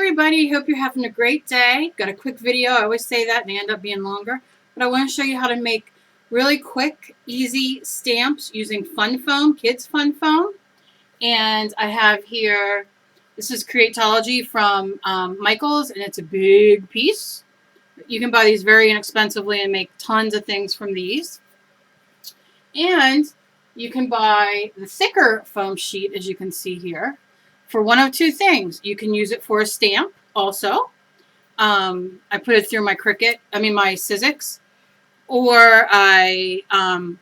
everybody, hope you're having a great day. Got a quick video. I always say that and they end up being longer. But I want to show you how to make really quick, easy stamps using fun foam, kids fun foam. And I have here, this is Creatology from Michaels, and it's a big piece. You can buy these very inexpensively and make tons of things from these. And you can buy the thicker foam sheet, as you can see here, for one of two things. You can use it for a stamp also. I put it through my my Sizzix, or I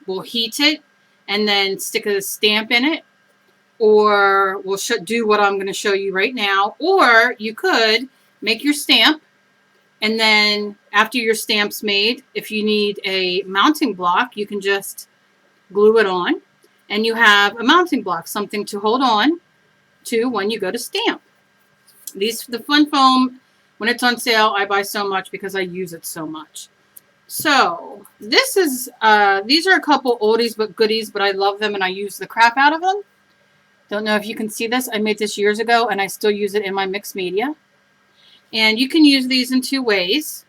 will heat it and then stick a stamp in it, or we'll do what I'm going to show you right now. Or you could make your stamp, and then after your stamp's made, if you need a mounting block, you can just glue it on, and you have a mounting block, something to hold on to when you go to stamp. The fun foam, when it's on sale, I buy so much because I use it so much. So this is these are a couple oldies but goodies, but I love them and I use the crap out of them. Don't know if you can see this. I made this years ago and I still use it in my mixed media. And you can use these in two ways.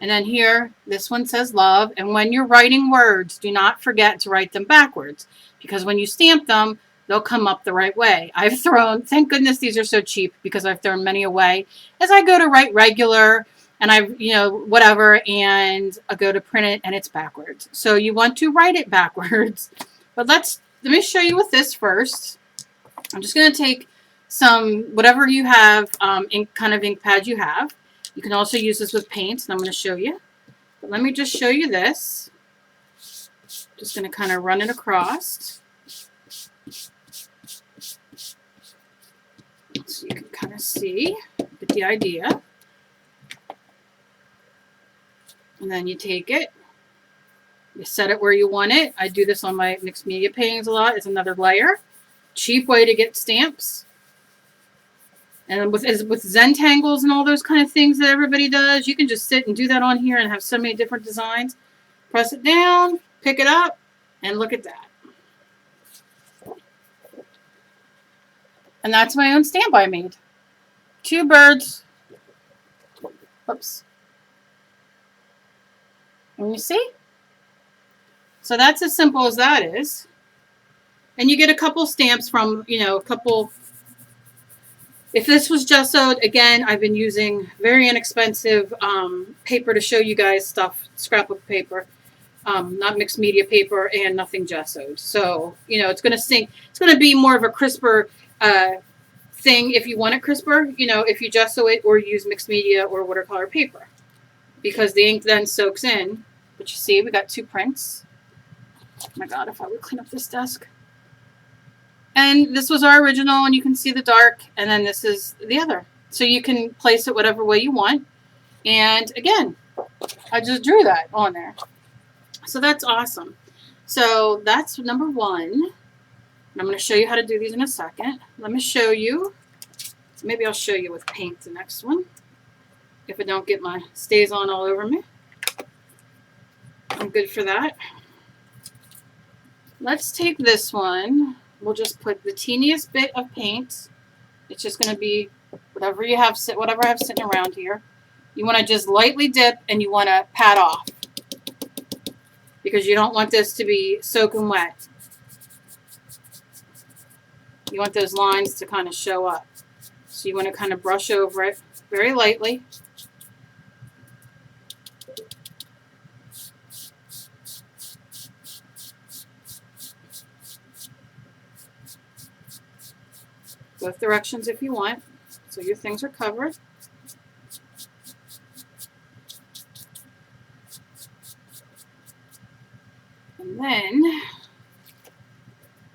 And then here, this one says love. And when you're writing words, do not forget to write them backwards, because when you stamp them, they'll come up the right way. I've thrown, thank goodness these are so cheap, because I've thrown many away as I go to write regular and whatever, and I go to print it and it's backwards. So you want to write it backwards. But let me show you with this first. I'm just going to take some, whatever you have, ink pad you have. You can also use this with paint, and I'm going to show you. But let me just show you this. Just going to kind of run it across, so you can kind of get the idea. And then you take it, you set it where you want it. I do this on my mixed media paintings a lot. It's another layer. Cheap way to get stamps. And with Zentangles and all those kind of things that everybody does, you can just sit and do that on here and have so many different designs. Press it down, pick it up, and look at that. And that's my own stamp I made. Two birds. Oops. And you see? So that's as simple as that is. And you get a couple stamps from, a couple. If this was gessoed, again, I've been using very inexpensive paper to show you guys stuff, scrapbook paper, not mixed media paper, and nothing gessoed. So, it's going to sink. It's going to be more of a crisper thing if you want it crisper, if you gesso it or use mixed media or watercolor paper, because the ink then soaks in. But you see, we got two prints. Oh my God, if I would clean up this desk. And this was our original, and you can see the dark, and then this is the other. So you can place it whatever way you want. And again, I just drew that on there. So that's awesome. So that's number one. And I'm going to show you how to do these in a second. Let me show you. Maybe I'll show you with paint the next one, if it don't get stays on all over me. I'm good for that. Let's take this one. We'll just put the teeniest bit of paint. It's just going to be whatever I have sitting around here. You want to just lightly dip, and you want to pat off, because you don't want this to be soaking wet. You want those lines to kind of show up. So you want to kind of brush over it very lightly. Both directions if you want, so your things are covered. And then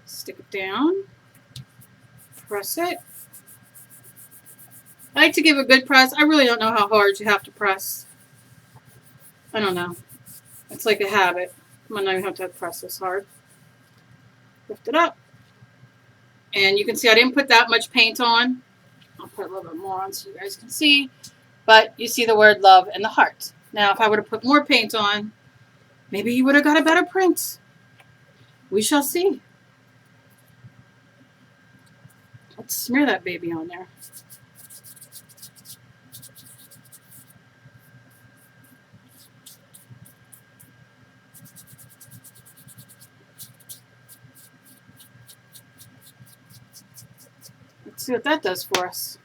stick it down, press it. I like to give a good press. I really don't know how hard you have to press. I don't know. It's like a habit. I might not even have to press this hard. Lift it up. And you can see I didn't put that much paint on. I'll put a little bit more on so you guys can see. But you see the word love and the heart. Now, if I would have put more paint on, maybe you would have got a better print. We shall see. Let's smear that baby on there. Let's see what that does for us.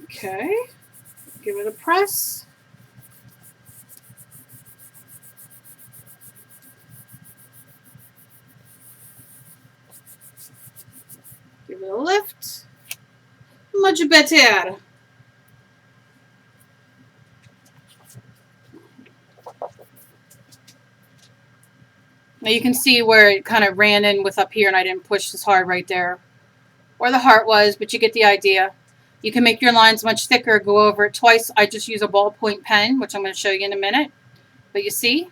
Okay, give it a press. Give it a lift. Much better. Now you can see where it kind of ran in with up here and I didn't push as hard right there. Where the heart was, but you get the idea. You can make your lines much thicker, go over it twice. I just use a ballpoint pen, which I'm going to show you in a minute. But you see?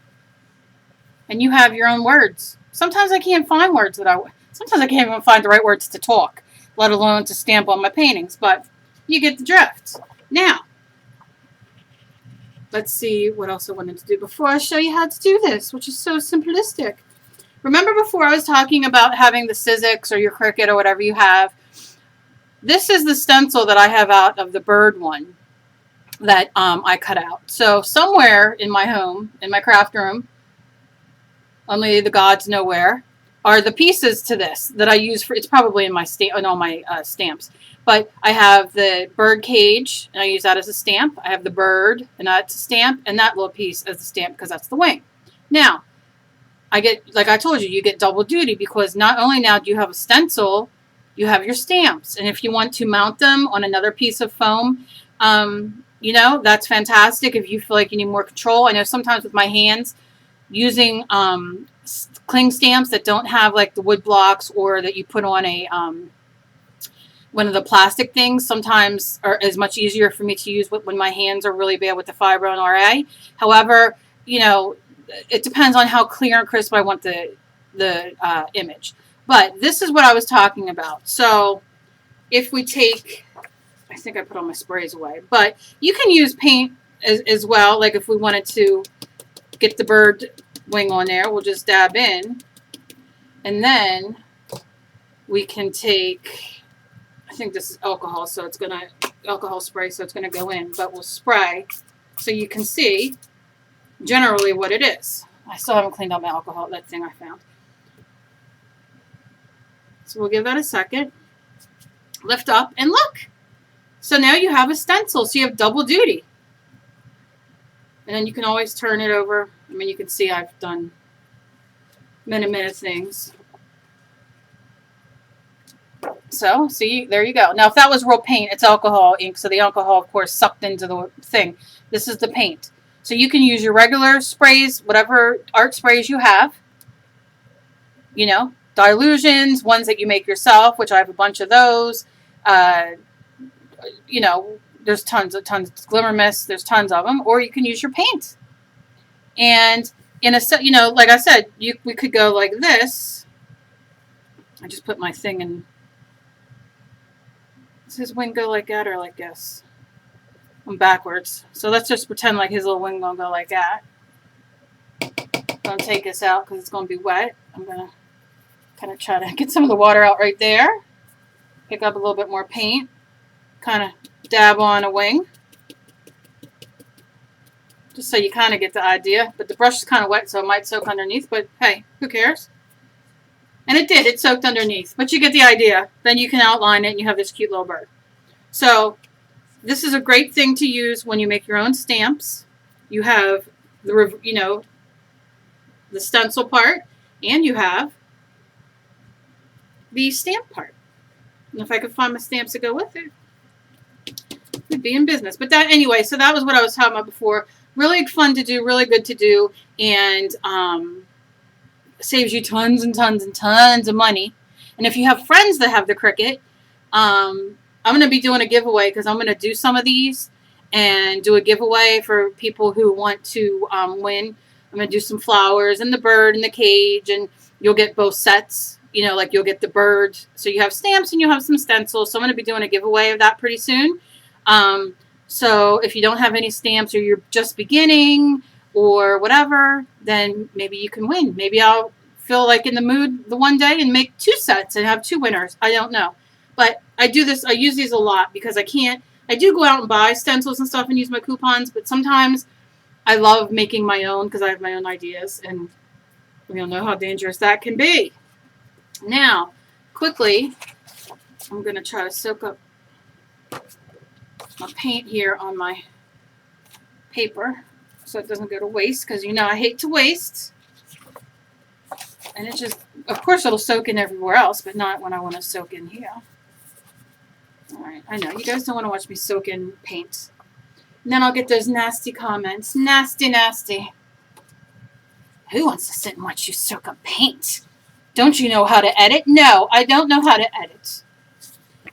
And you have your own words. Sometimes I can't find words sometimes I can't even find the right words to talk, let alone to stamp on my paintings. But you get the drift. Now, let's see what else I wanted to do before I show you how to do this, which is so simplistic. Remember before I was talking about having the Sizzix or your Cricut or whatever you have? This is the stencil that I have out of the bird one that I cut out. So somewhere in my home, in my craft room, only the gods know where, are the pieces to this that I use for, it's probably in my stamps. But I have the bird cage, and I use that as a stamp. I have the bird, and that's a stamp, and that little piece as a stamp because that's the wing. Now, I get, like I told you, you get double duty because not only now do you have a stencil, you have your stamps. And if you want to mount them on another piece of foam, you know, that's fantastic if you feel like you need more control. I know sometimes with my hands, using cling stamps that don't have like the wood blocks or that you put on a one of the plastic things sometimes is much easier for me to use when my hands are really bad with the Fibro and RA. However, you know, it depends on how clear and crisp I want the image. But this is what I was talking about. So if we take, I think I put all my sprays away, but you can use paint as well. Like if we wanted to get the bird wing on there, we'll just dab in. And then we can take, I think this is alcohol, so it's going to, alcohol spray, so it's going to go in. But we'll spray so you can see generally what it is. I still haven't cleaned out my alcohol, that thing I found. So we'll give that a second. Lift up and look. So now you have a stencil, so you have double duty. And then you can always turn it over. I mean, you can see I've done many things. So, see, there you go. Now, if that was real paint, it's alcohol ink, so the alcohol, of course, sucked into the thing. This is the paint. So you can use your regular sprays, whatever art sprays you have. You know, dilutions, ones that you make yourself, which I have a bunch of those. You know, there's tons. Glimmer Mist, there's tons of them. Or you can use your paint. And in a set, you know, like I said, we could go like this. I just put my thing in. Does his wing go like that or like this? I'm backwards. So let's just pretend like his little wing gonna go like that. Don't take this out because it's gonna be wet. I'm gonna kind of try to get some of the water out right there. Pick up a little bit more paint. Kind of dab on a wing. Just so you kind of get the idea. But the brush is kind of wet, so it might soak underneath. But hey, who cares? And it did. It soaked underneath. But you get the idea. Then you can outline it and you have this cute little bird. So this is a great thing to use when you make your own stamps. You have the, you know, the stencil part, and you have the stamp part. And if I could find my stamps to go with it, we'd be in business. But that, anyway, so that was what I was talking about before. Really fun to do, really good to do, and saves you tons and tons and tons of money. And if you have friends that have the Cricut, I'm going to be doing a giveaway because I'm going to do some of these and do a giveaway for people who want to win. I'm going to do some flowers and the bird and the cage, and you'll get both sets. You know, like you'll get the bird. So you have stamps and you have some stencils. So I'm going to be doing a giveaway of that pretty soon. So if you don't have any stamps or you're just beginning or whatever, then maybe you can win. Maybe I'll feel like in the mood the one day and make 2 sets and have 2 winners. I don't know. But I do this. I use these a lot because I do go out and buy stencils and stuff and use my coupons. But sometimes I love making my own because I have my own ideas. And We all know how dangerous that can be. Now, quickly, I'm going to try to soak up my paint here on my paper so it doesn't go to waste, because you know I hate to waste. And it just, of course it'll soak in everywhere else, but not when I want to soak in here. Alright, I know, you guys don't want to watch me soak in paint. And then I'll get those nasty comments. Nasty, nasty. Who wants to sit and watch you soak up paint? Don't you know how to edit? No, I don't know how to edit.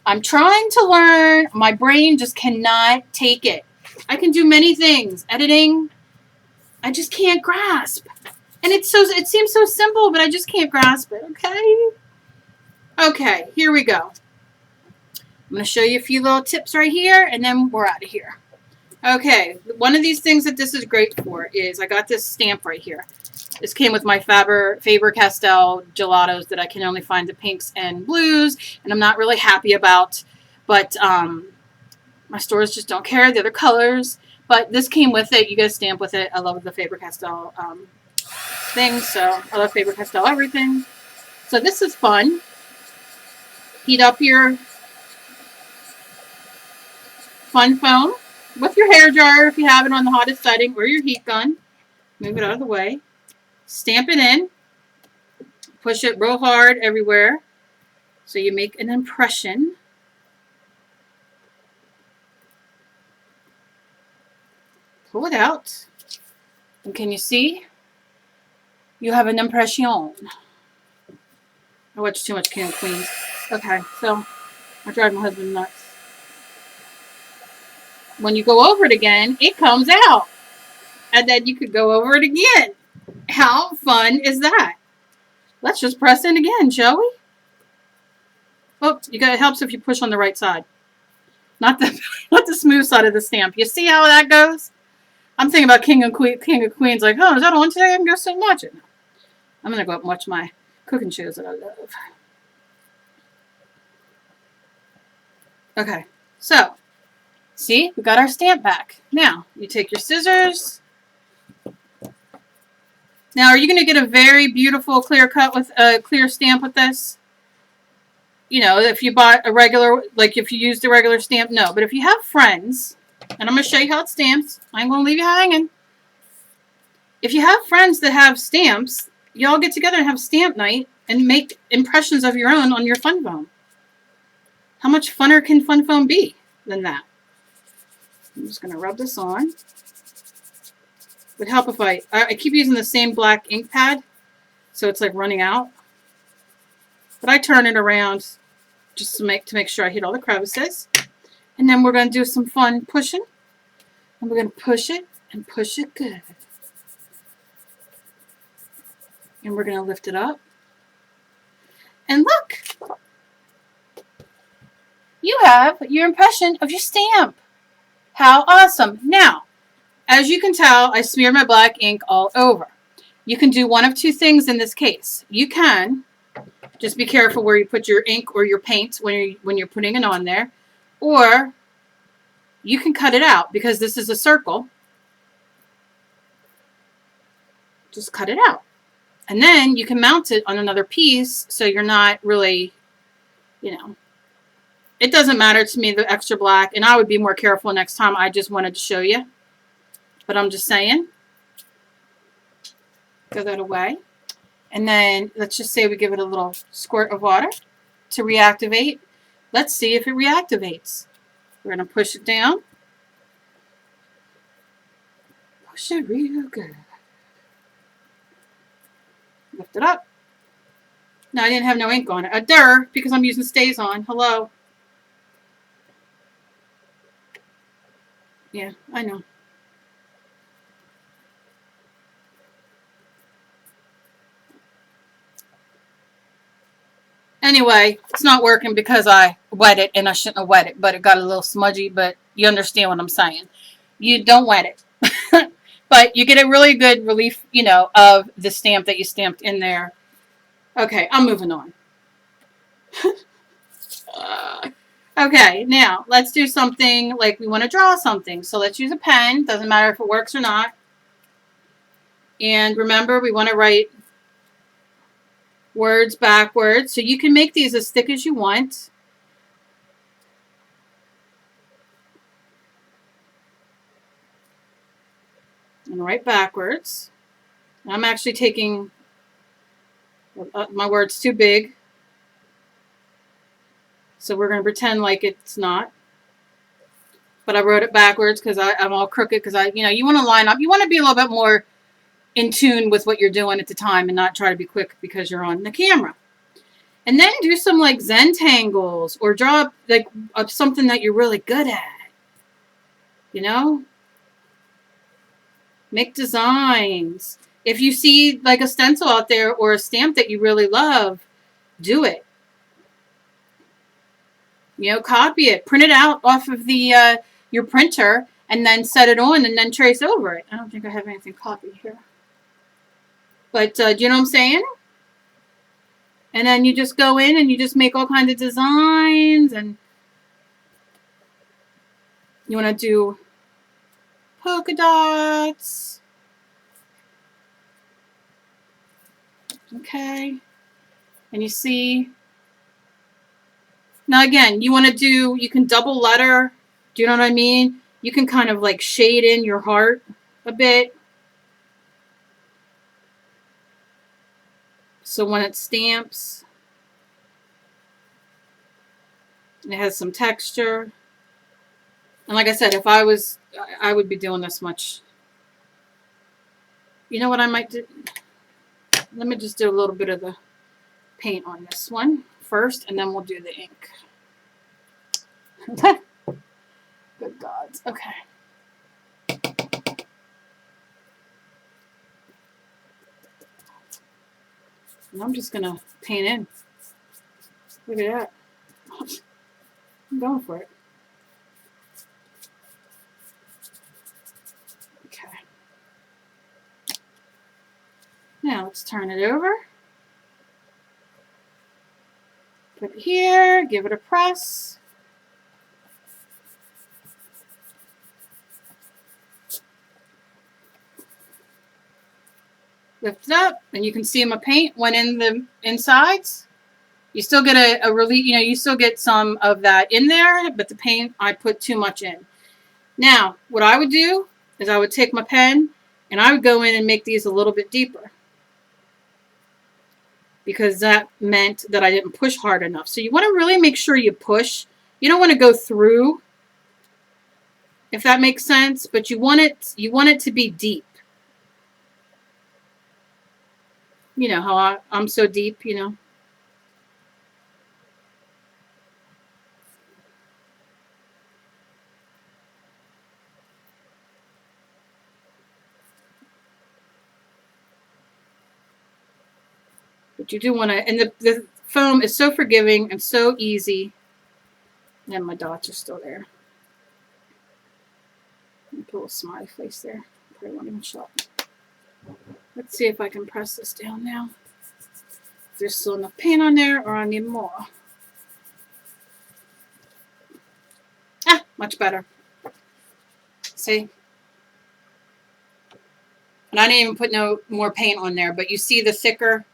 I'm trying to learn. My brain just cannot take it. I can do many things. Editing, I just can't grasp. And it seems so simple, but I just can't grasp it, okay? Okay, here we go. I'm going to show you a few little tips right here, and then we're out of here. Okay, one of these things that this is great for is I got this stamp right here. This came with my Faber-Castell gelatos that I can only find the pinks and blues, and I'm not really happy about. But my stores just don't care the other colors. But this came with it. You get a stamp with it. I love the Faber-Castell things, so I love Faber-Castell everything. So this is fun. Heat up your fun foam with your hair dryer if you have it on the hottest setting, or your heat gun. Move it out of the way. Stamp it in. Push it real hard everywhere so you make an impression. Pull it out. And can you see? You have an impression. I watch too much King of Queens. Okay, so I drive my husband nuts. When you go over it again, it comes out. And then you could go over it again. How fun is that? Let's just press in again, shall we? Oh, it helps if you push on the right side. Not the smooth side of the stamp. You see how that goes? I'm thinking about King of Queens, like, oh, is that on today? I can go sit and watch it. I'm going to go up and watch my cooking shows that I love. Okay, so, see, we got our stamp back. Now, you take your scissors. Now, are you going to get a very beautiful clear cut with a clear stamp with this? You know, if you bought a regular, like if you used a regular stamp, no. But if you have friends, and I'm going to show you how it stamps. I ain't going to leave you hanging. If you have friends that have stamps, y'all get together and have stamp night and make impressions of your own on your fun foam. How much funner can fun foam be than that? I'm just going to rub this on. Would help if I keep using the same black ink pad, so it's like running out. But I turn it around just to make sure I hit all the crevices. And then we're going to do some fun pushing. And we're going to push it and push it good. And we're going to lift it up. And look! You have your impression of your stamp. How awesome. Now, as you can tell, I smeared my black ink all over. You can do one of two things in this case. You can just be careful where you put your ink or your paint when you're putting it on there. Or you can cut it out because this is a circle. Just cut it out. And then you can mount it on another piece so you're not really, you know, it doesn't matter to me, the extra black. And I would be more careful next time. I just wanted to show you. But I'm just saying. Throw that away. And then let's just say we give it a little squirt of water to reactivate. Let's see if it reactivates. We're going to push it down. Push it real good. Lift it up. No, I didn't have no ink on it. Because I'm using Stays On. Hello. Yeah, I know. Anyway, it's not working because I wet it and I shouldn't have wet it, but it got a little smudgy, but you understand what I'm saying. You don't wet it. But you get a really good relief, you know, of the stamp that you stamped in there. Okay, I'm moving on. Okay, now let's do something like we want to draw something. So let's use a pen. Doesn't matter if it works or not. And remember, we want to write words backwards. So you can make these as thick as you want. And right backwards. I'm actually taking my word's too big. So we're going to pretend like it's not. But I wrote it backwards because I'm all crooked because you want to line up. You want to be a little bit more in tune with what you're doing at the time and not try to be quick because you're on the camera. And then do some like Zentangles or draw like something that you're really good at. You know? Make designs. If you see like a stencil out there or a stamp that you really love, do it. You know, copy it. Print it out off of the your printer and then set it on and then trace over it. I don't think I have anything copied here. But do you know what I'm saying? And then you just go in and you just make all kinds of designs. And you want to do polka dots. Okay. And you see. Now again, you can double letter. Do you know what I mean? You can kind of like shade in your heart a bit. So when it stamps, it has some texture. And like I said, if I would be doing this much. You know what I might do? Let me just do a little bit of the paint on this one first, and then we'll do the ink. Good gods. Okay. And I'm just going to paint in. Look at that. I'm going for it. Okay. Now let's turn it over. Put it here. Give it a press. Lift it up, and you can see my paint went in the insides. You still get a relief, you still get some of that in there, but the paint, I put too much in. Now, what I would do is I would take my pen and I would go in and make these a little bit deeper. Because that meant that I didn't push hard enough. So you want to really make sure you push. You don't want to go through, if that makes sense, but you want it to be deep. You know how I'm so deep, But you do want to, and the foam is so forgiving and so easy. And my dots are still there. Put a little smiley face there. Probably won't even show up. Let's see if I can press this down now. Is there still enough paint on there, or I need more? Ah, much better. See? And I didn't even put no more paint on there, but you see the thicker.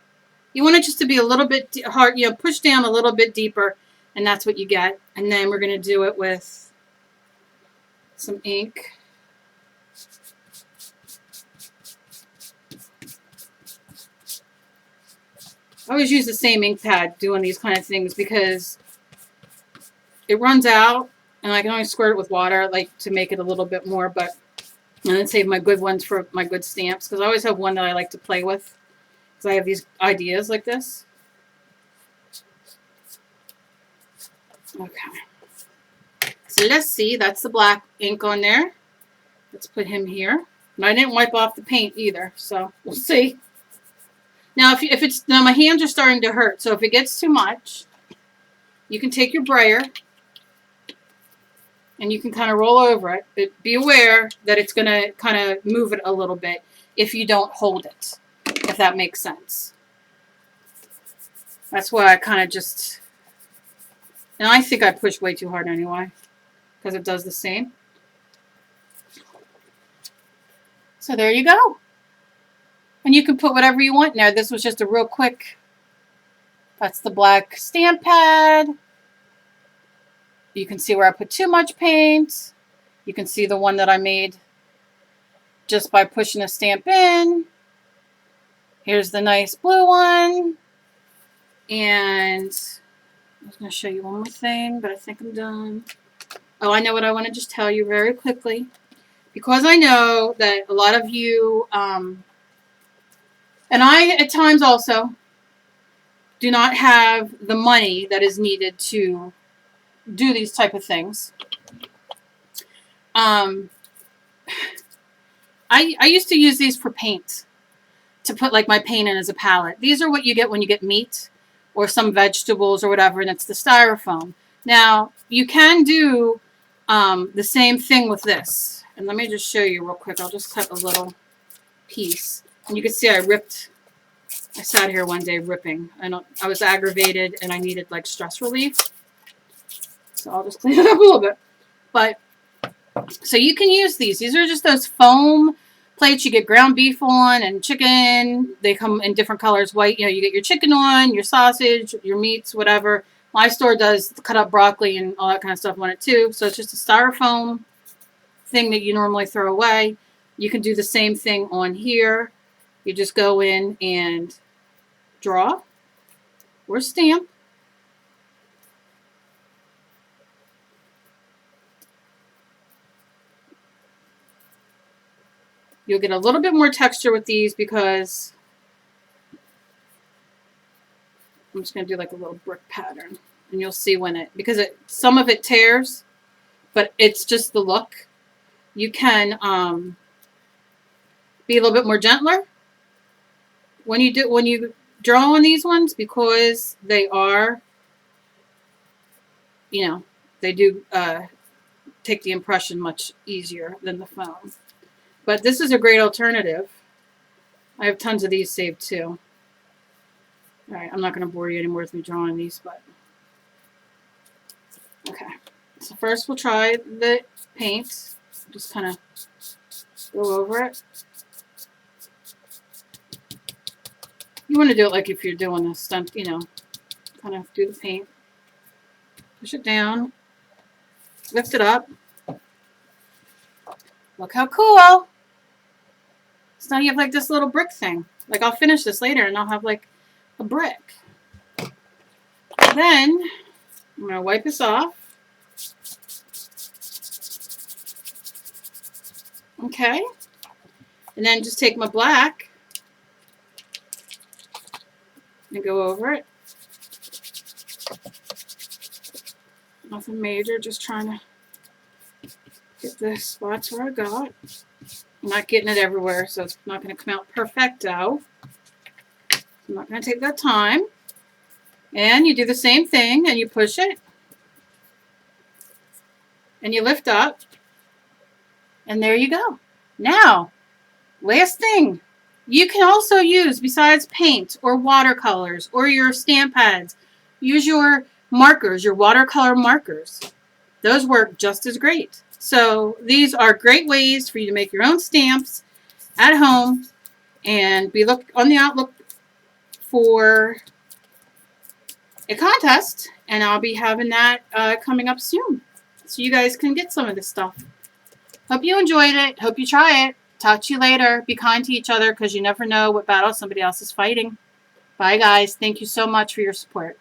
You want it just to be a little bit hard, push down a little bit deeper, and that's what you get. And then we're going to do it with some ink. I always use the same ink pad doing these kind of things because it runs out, and I can only squirt it with water, like to make it a little bit more, and then save my good ones for my good stamps, because I always have one that I like to play with, because I have these ideas like this. Okay. So let's see, that's the black ink on there. Let's put him here. And I didn't wipe off the paint either, so we'll see. Now, now my hands are starting to hurt, so if it gets too much, you can take your brayer and you can kind of roll over it, but be aware that it's going to kind of move it a little bit if you don't hold it, if that makes sense. That's why I kind of just, and I think I push way too hard anyway, because it does the same. So there you go. And you can put whatever you want in there. This was just a real quick That's the black stamp pad. You can see where I put too much paint. You can see the one that I made just by pushing a stamp in. Here's the nice blue one. And I was going to show you one more thing, but I think I'm done. Oh, I know what I want to just tell you very quickly. Because I know that a lot of you, and I at times also, do not have the money that is needed to do these type of things. I used to use these for paint, to put like my paint in as a palette. These are what you get when you get meat or some vegetables or whatever, and it's the styrofoam. Now, you can do the same thing with this. And let me just show you real quick. I'll just cut a little piece. And you can see I sat here one day ripping. I was aggravated and I needed like stress relief. So I'll just clean it up a little bit. But, so you can use these. These are just those foam plates you get ground beef on and chicken. They come in different colors. White, you get your chicken on, your sausage, your meats, whatever. My store does cut up broccoli and all that kind of stuff on it too. So it's just a styrofoam thing that you normally throw away. You can do the same thing on here. You just go in and draw or stamp. You'll get a little bit more texture with these because I'm just going to do like a little brick pattern. And you'll see when because some of it tears, but it's just the look. You can be a little bit more gentler when you draw on these ones, because they are, they do take the impression much easier than the foam. But this is a great alternative. I have tons of these saved too. All right, I'm not going to bore you anymore with me drawing these, but okay. So first we'll try the paint. Just kind of go over it. You want to do it like if you're doing a stunt, kind of do the paint. Push it down. Lift it up. Look how cool. So now you have like this little brick thing. Like I'll finish this later and I'll have like a brick. Then I'm going to wipe this off. Okay. And then just take my black and go over it. Nothing major, just trying to get the spots where I got. I'm not getting it everywhere, so it's not going to come out perfecto. I'm not going to take that time. And you do the same thing, and you push it. And you lift up. And there you go. Now, last thing. You can also use, besides paint or watercolors or your stamp pads, use your markers, your watercolor markers. Those work just as great. So these are great ways for you to make your own stamps at home and be on the outlook for a contest. And I'll be having that coming up soon. So you guys can get some of this stuff. Hope you enjoyed it. Hope you try it. Talk to you later. Be kind to each other because you never know what battle somebody else is fighting. Bye, guys. Thank you so much for your support.